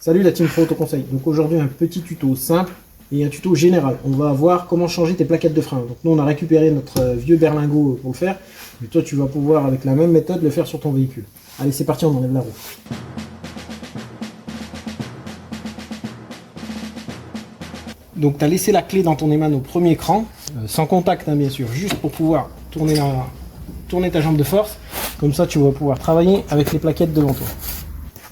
Salut la team Pro Autoconseil. Donc aujourd'hui un petit tuto simple et un tuto général. On va voir comment changer tes plaquettes de frein. Donc nous on a récupéré notre vieux berlingot pour le faire. Mais toi tu vas pouvoir avec la même méthode le faire sur ton véhicule. Allez c'est parti, on enlève la roue. Donc tu as laissé la clé dans ton aimant au premier cran, sans contact hein, bien sûr, juste pour pouvoir tourner ta jambe de force. Comme ça tu vas pouvoir travailler avec les plaquettes devant toi.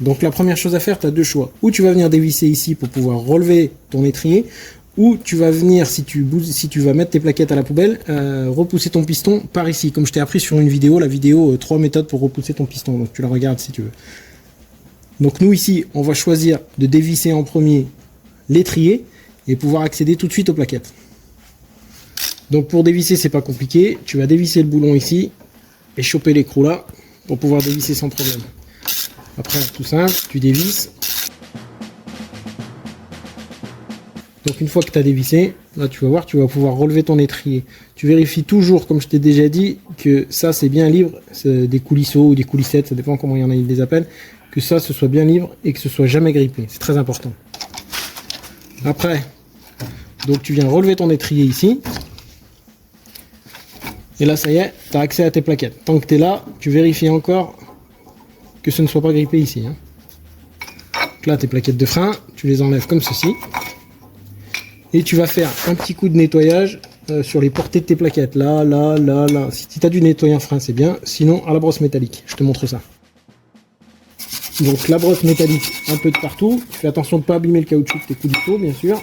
Donc la première chose à faire, tu as deux choix. Ou tu vas venir dévisser ici pour pouvoir relever ton étrier, ou tu vas venir, si tu vas mettre tes plaquettes à la poubelle, repousser ton piston par ici. Comme je t'ai appris sur une vidéo, la vidéo 3 méthodes pour repousser ton piston. Donc tu la regardes si tu veux. Donc nous ici, on va choisir de dévisser en premier l'étrier et pouvoir accéder tout de suite aux plaquettes. Donc pour dévisser, c'est pas compliqué. Tu vas dévisser le boulon ici et choper l'écrou là pour pouvoir dévisser sans problème. Après, tout simple, tu dévisses. Donc une fois que tu as dévissé, là tu vas voir, tu vas pouvoir relever ton étrier. Tu vérifies toujours, comme je t'ai déjà dit, que ça c'est bien libre, c'est des coulisseaux ou des coulissettes, ça dépend comment il y en a, ils les appellent, que ça ce soit bien libre et que ce soit jamais grippé, c'est très important. Après, donc tu viens relever ton étrier ici. Et là ça y est, tu as accès à tes plaquettes. Tant que tu es là, tu vérifies encore que ce ne soit pas grippé ici. Hein. Donc là, tes plaquettes de frein, tu les enlèves comme ceci. Et tu vas faire un petit coup de nettoyage sur les portées de tes plaquettes. Là, là, là, là. Si tu as du nettoyant frein, c'est bien. Sinon, à la brosse métallique. Je te montre ça. Donc la brosse métallique, un peu de partout. Tu fais attention de ne pas abîmer le caoutchouc de tes coulisseaux, bien sûr.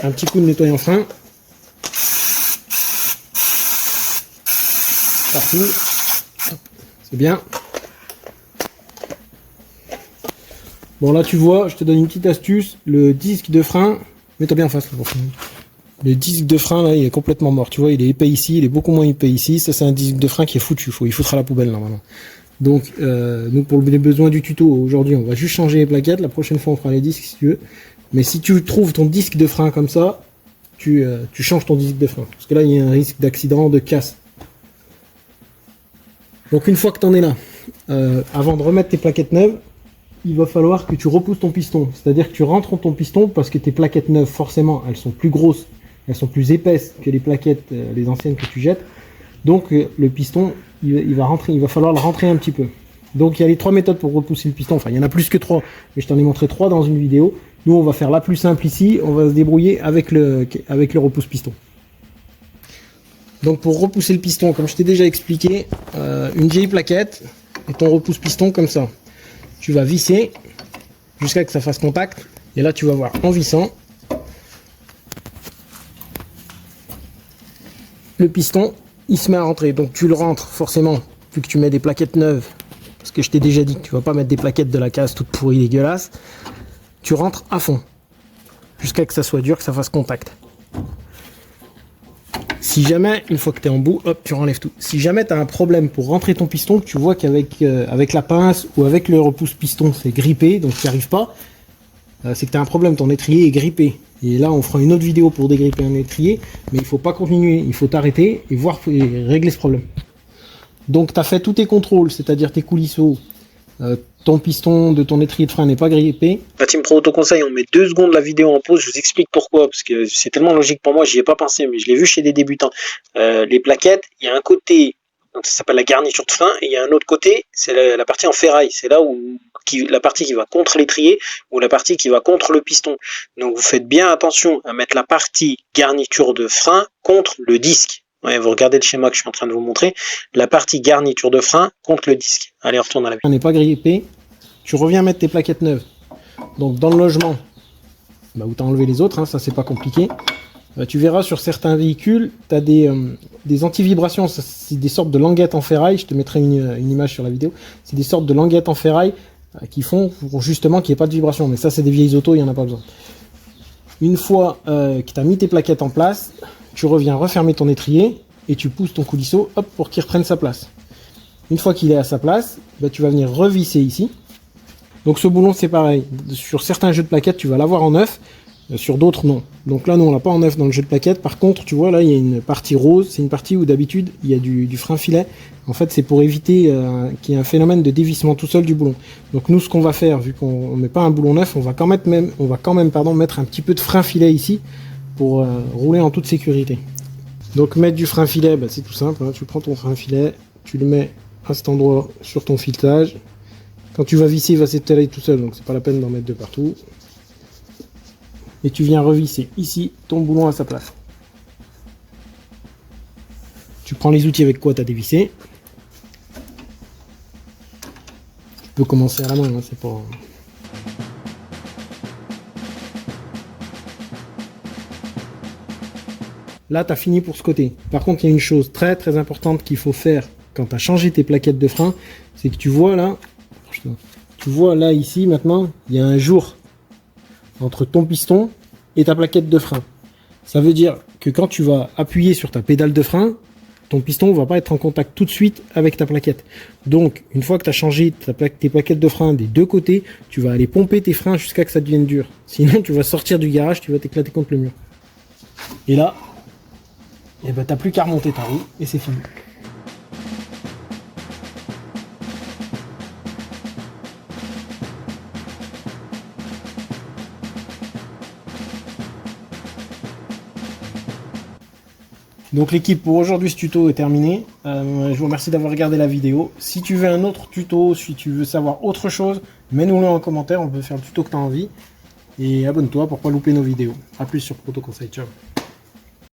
Un petit coup de nettoyant frein. Partout. C'est bien. Bon là tu vois, je te donne une petite astuce. Le disque de frein, mets-toi bien en face. Le disque de frein là, il est complètement mort. Tu vois, il est épais ici, il est beaucoup moins épais ici. Ça c'est un disque de frein qui est foutu. Il foutra la poubelle normalement. Donc nous pour les besoins du tuto aujourd'hui, on va juste changer les plaquettes. La prochaine fois on fera les disques si tu veux. Mais si tu trouves ton disque de frein comme ça, tu changes ton disque de frein. Parce que là, il y a un risque d'accident, de casse. Donc une fois que tu en es là, avant de remettre tes plaquettes neuves, il va falloir que tu repousses ton piston. C'est-à-dire que tu rentres ton piston parce que tes plaquettes neuves, forcément, elles sont plus grosses, elles sont plus épaisses que les plaquettes, les anciennes que tu jettes. Donc le piston, il va falloir le rentrer un petit peu. Donc il y a les 3 méthodes pour repousser le piston. Enfin, il y en a plus que 3, mais je t'en ai montré 3 dans une vidéo. Nous, on va faire la plus simple ici. On va se débrouiller avec le repousse-piston. Donc pour repousser le piston, comme je t'ai déjà expliqué, une vieille plaquette et ton repousse-piston comme ça. Tu vas visser jusqu'à ce que ça fasse contact. Et là, tu vas voir en vissant, le piston, il se met à rentrer. Donc tu le rentres forcément, vu que tu mets des plaquettes neuves. Parce que je t'ai déjà dit que tu vas pas mettre des plaquettes de la case toutes pourries, dégueulasses. Tu rentres à fond, jusqu'à que ça soit dur, que ça fasse contact. Si jamais, une fois que tu es en bout, hop, tu renlèves tout. Si jamais tu as un problème pour rentrer ton piston, que tu vois qu'avec avec la pince ou avec le repousse-piston, c'est grippé, donc tu n'y arrives pas, c'est que tu as un problème, ton étrier est grippé. Et là, on fera une autre vidéo pour dégripper un étrier, mais il ne faut pas continuer, il faut t'arrêter et régler ce problème. Donc tu as fait tous tes contrôles, c'est-à-dire tes coulisseaux, ton piston de ton étrier de frein n'est pas grippé. La team Pro Autoconseil, on met 2 secondes la vidéo en pause, je vous explique pourquoi, parce que c'est tellement logique pour moi, j'y ai pas pensé, mais je l'ai vu chez des débutants. Les plaquettes, il y a un côté, donc ça s'appelle la garniture de frein, et il y a un autre côté, c'est la partie en ferraille, c'est là où la partie qui va contre l'étrier ou la partie qui va contre le piston. Donc vous faites bien attention à mettre la partie garniture de frein contre le disque. Ouais, vous regardez le schéma que je suis en train de vous montrer, la partie garniture de frein contre le disque. Allez, on retourne à la vidéo. On n'est pas grippé, tu reviens mettre tes plaquettes neuves. Donc dans le logement, où tu as enlevé les autres, hein, ça c'est pas compliqué. Tu verras sur certains véhicules, tu as des anti-vibrations, c'est des sortes de languettes en ferraille, je te mettrai une image sur la vidéo. C'est des sortes de languettes en ferraille qui font pour justement qu'il n'y ait pas de vibration. Mais ça c'est des vieilles autos, il n'y en a pas besoin. Une fois que tu as mis tes plaquettes en place, tu reviens refermer ton étrier et tu pousses ton coulisseau hop, pour qu'il reprenne sa place. Une fois qu'il est à sa place, tu vas venir revisser ici. Donc ce boulon c'est pareil, sur certains jeux de plaquettes tu vas l'avoir en neuf, Sur d'autres, non. Donc là, nous, on l'a pas en neuf dans le jeu de plaquettes. Par contre, tu vois, là, il y a une partie rose. C'est une partie où d'habitude, il y a du frein filet. En fait, c'est pour éviter qu'il y ait un phénomène de dévissement tout seul du boulon. Donc nous, ce qu'on va faire, vu qu'on met pas un boulon neuf, on va quand même mettre un petit peu de frein filet ici pour rouler en toute sécurité. Donc mettre du frein filet, bah, c'est tout simple. Hein. Tu prends ton frein filet, tu le mets à cet endroit sur ton filetage. Quand tu vas visser, il va s'étaler tout seul, donc c'est pas la peine d'en mettre de partout. Et tu viens revisser ici ton boulon à sa place. Tu prends les outils avec quoi tu as dévissé. Tu peux commencer à la main, hein, c'est pas... Là, tu as fini pour ce côté. Par contre, il y a une chose très très importante qu'il faut faire quand tu as changé tes plaquettes de frein, c'est que tu vois là, ici maintenant, il y a un jour entre ton piston et ta plaquette de frein. Ça veut dire que quand tu vas appuyer sur ta pédale de frein, ton piston ne va pas être en contact tout de suite avec ta plaquette. Donc, une fois que tu as changé tes plaquettes de frein des deux côtés, tu vas aller pomper tes freins jusqu'à que ça devienne dur. Sinon, tu vas sortir du garage, tu vas t'éclater contre le mur. Et là, eh ben, tu n'as plus qu'à remonter ta roue et c'est fini. Donc l'équipe, pour aujourd'hui, ce tuto est terminé. Je vous remercie d'avoir regardé la vidéo. Si tu veux un autre tuto, si tu veux savoir autre chose, mets-nous-le en commentaire, on peut faire le tuto que tu as envie. Et abonne-toi pour ne pas louper nos vidéos. A plus sur Proto Conseil, ciao.